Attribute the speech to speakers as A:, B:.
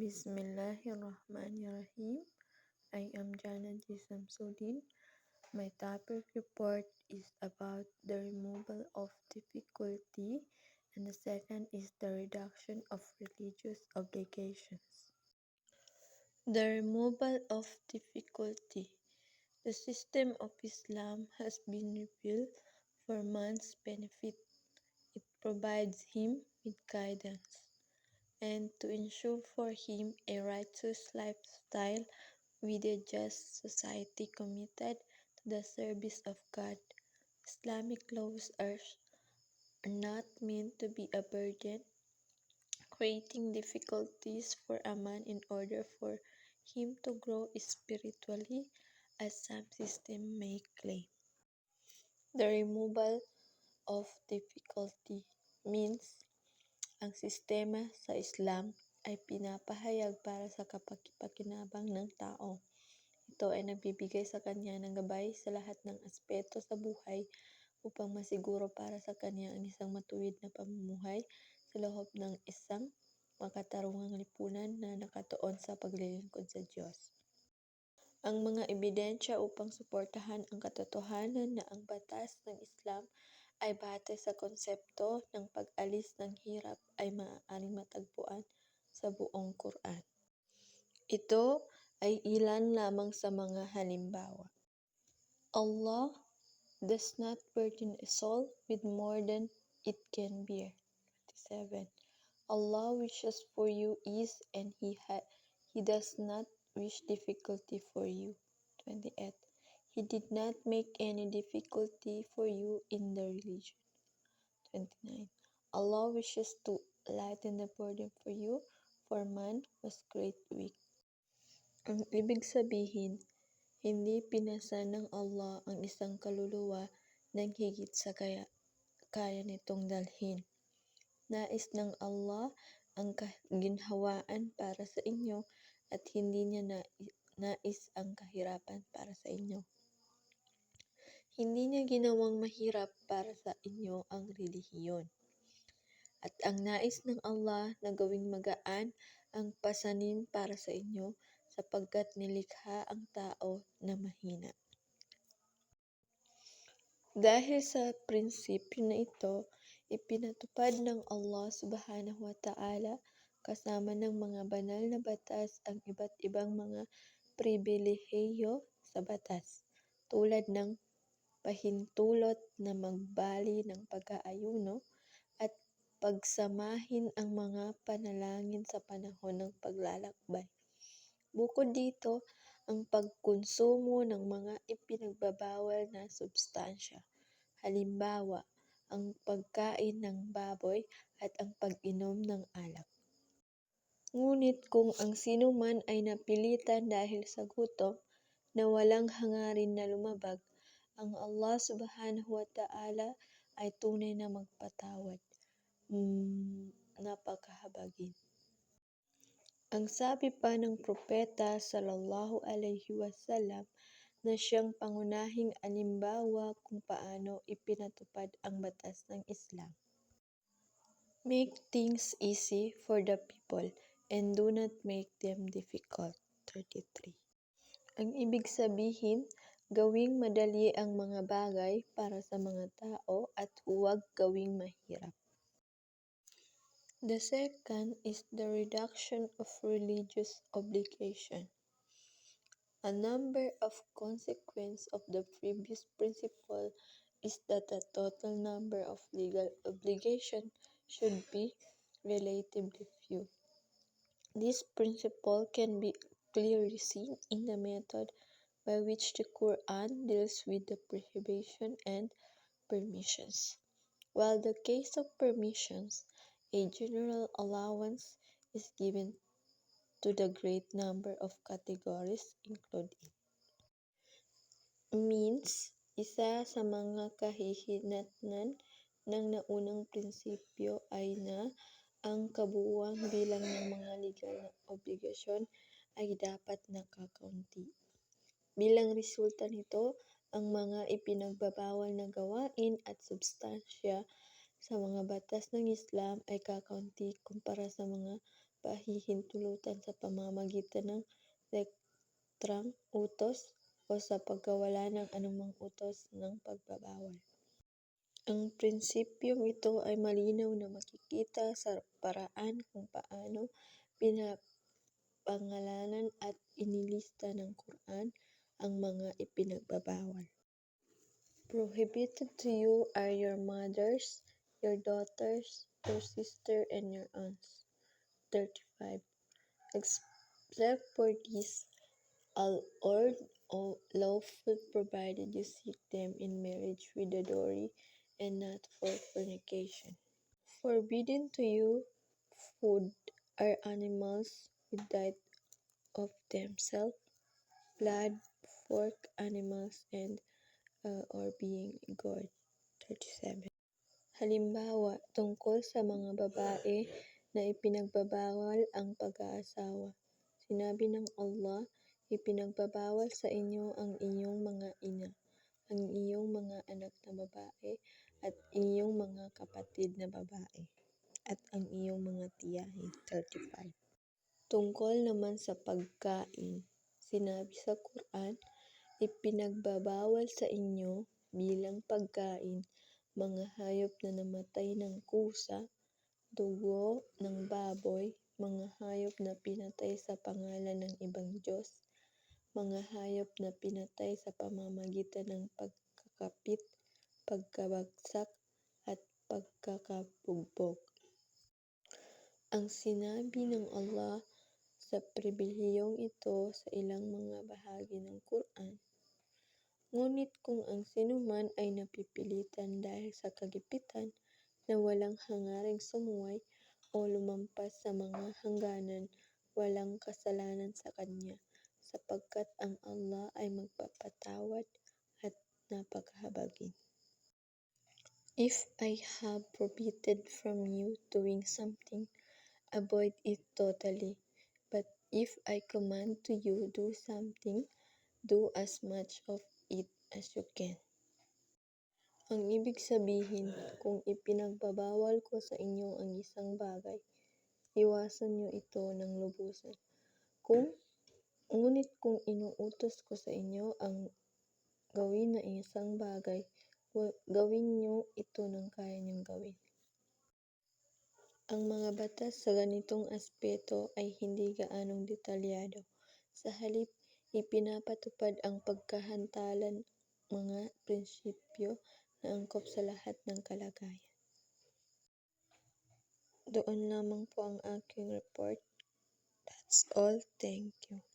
A: Bismillahirrahmanirrahim. I am Jana J. Samsudin. My topic report is about the removal of difficulty, and the second is the reduction of religious obligations. The removal of difficulty. The system of Islam has been revealed for man's benefit. It provides him with guidance and to ensure for him a righteous lifestyle with a just society committed to the service of God. Islamic laws are not meant to be a burden, creating difficulties for a man in order for him to grow spiritually, as some systems may claim. The removal of difficulty means ang sistema sa Islam ay pinapahayag para sa kapaki-pakinabang ng tao. Ito ay nagbibigay sa kanya ng gabay sa lahat ng aspeto sa buhay upang masiguro para sa kanya ang isang matuwid na pamumuhay sa loob ng isang makatarungang lipunan na nakatuon sa paglilingkod sa Diyos. Ang mga ebidensya upang suportahan ang katotohanan na ang batas ng Islam ay batay sa konsepto ng pag-alis ng hirap ay maaaring matagpuan sa buong Quran. Ito ay ilan lamang sa mga halimbawa. Allah does not burden a soul with more than it can bear. 27. Allah wishes for you ease and He does not wish difficulty for you. 28. He did not make any difficulty for you in the religion. 29. Allah wishes to lighten the burden for you, for man was great weak. Ang ibig sabihin, hindi pinasa ng Allah ang isang kaluluwa ng higit sa kaya nitong dalhin. Nais ng Allah ang kaginhawaan para sa inyo at hindi niya nais ang kahirapan para sa inyo. Hindi niya ginawang mahirap para sa inyo ang relihiyon. At ang nais ng Allah na gawing magaan ang pasanin para sa inyo sapagkat nilikha ang tao na mahina. Dahil sa prinsipyo na ito, ipinatupad ng Allah subhanahu wa ta'ala kasama ng mga banal na batas ang iba't ibang mga pribilehiyo sa batas, tulad ng pahintulot na magbali ng pag-aayuno at pagsamahin ang mga panalangin sa panahon ng paglalakbay. Bukod dito, ang pagkonsumo ng mga ipinagbabawal na substansya, halimbawa, ang pagkain ng baboy at ang pag-inom ng alak. Ngunit kung ang sinuman ay napilitan dahil sa gutom na walang hangarin na lumabag, ang Allah subhanahu wa ta'ala ay tunay na magpatawad. Napakahabagin. Ang sabi pa ng propeta sallallahu alaihi wasallam na siyang pangunahing alimbawa kung paano ipinatupad ang batas ng Islam. Make things easy for the people and do not make them difficult. 33. Ang ibig sabihin, gawing madali ang mga bagay para sa mga tao at huwag gawing mahirap. The second is the reduction of religious obligation. A number of consequences of the previous principle is that the total number of legal obligations should be relatively few. This principle can be clearly seen in the method by which the Quran deals with the prohibition and permissions. While the case of permissions, a general allowance is given to the great number of categories included. Means, isa sa mga kahihinatnan ng naunang prinsipyo ay na ang kabuuang bilang ng mga legal na obligasyon ay dapat nakakaunti. Bilang resulta nito, ang mga ipinagbabawal na gawain at substansya sa mga batas ng Islam ay kakaunti kumpara sa mga pahihintulutan sa pamamagitan ng letrang utos o sa pagkawala ng anumang utos ng pagbabawal. Ang prinsipyong ito ay malinaw na makikita sa paraan kung paano pinapangalanan at inilista ng Quran ang mga ipinagbabawal. Prohibited to you are your mothers, your daughters, your sister, and your aunts. 35. Except for these, all or lawful provided you seek them in marriage with a dowry and not for fornication. Forbidden to you food are animals with died of themselves, blood, pork, animals, and or being gored. 37. Halimbawa, tungkol sa mga babae na ipinagbabawal ang pag-aasawa. Sinabi ng Allah, ipinagbabawal sa inyo ang inyong mga ina, ang iyong mga anak na babae, at iyong mga kapatid na babae, at ang iyong mga tiyahin. 35. Tungkol naman sa pagkain, sinabi sa Quran, ipinagbabawal sa inyo bilang pagkain mga hayop na namatay ng kusa, dugo ng baboy, mga hayop na pinatay sa pangalan ng ibang Diyos, mga hayop na pinatay sa pamamagitan ng pagkakapit, pagkabagsak, at pagkakabugbog. Ang sinabi ng Allah sa pribilehiyong ito sa ilang mga bahagi ng Quran. Ngunit kung ang sinuman ay napipilitan dahil sa kagipitan na walang hangaring sumuway o lumampas sa mga hangganan, walang kasalanan sa kanya, sapagkat ang Allah ay magpapatawad at napakahabagin. If I have prohibited from you doing something, avoid it totally. But if I command to you do something, do as much of it as you can. Ang ibig sabihin, kung ipinagbabawal ko sa inyo ang isang bagay, iwasan niyo ito ng lubusan. Ngunit kung inuutos ko sa inyo ang gawin na isang bagay, gawin niyo ito ng kaya niyong gawin. Ang mga batas sa ganitong aspeto ay hindi gaanong detalyado. Sa halip, ipinapatupad ang pagkahantalan mga prinsipyo na angkop sa lahat ng kalagayan. Doon lamang po ang aking report. That's all. Thank you.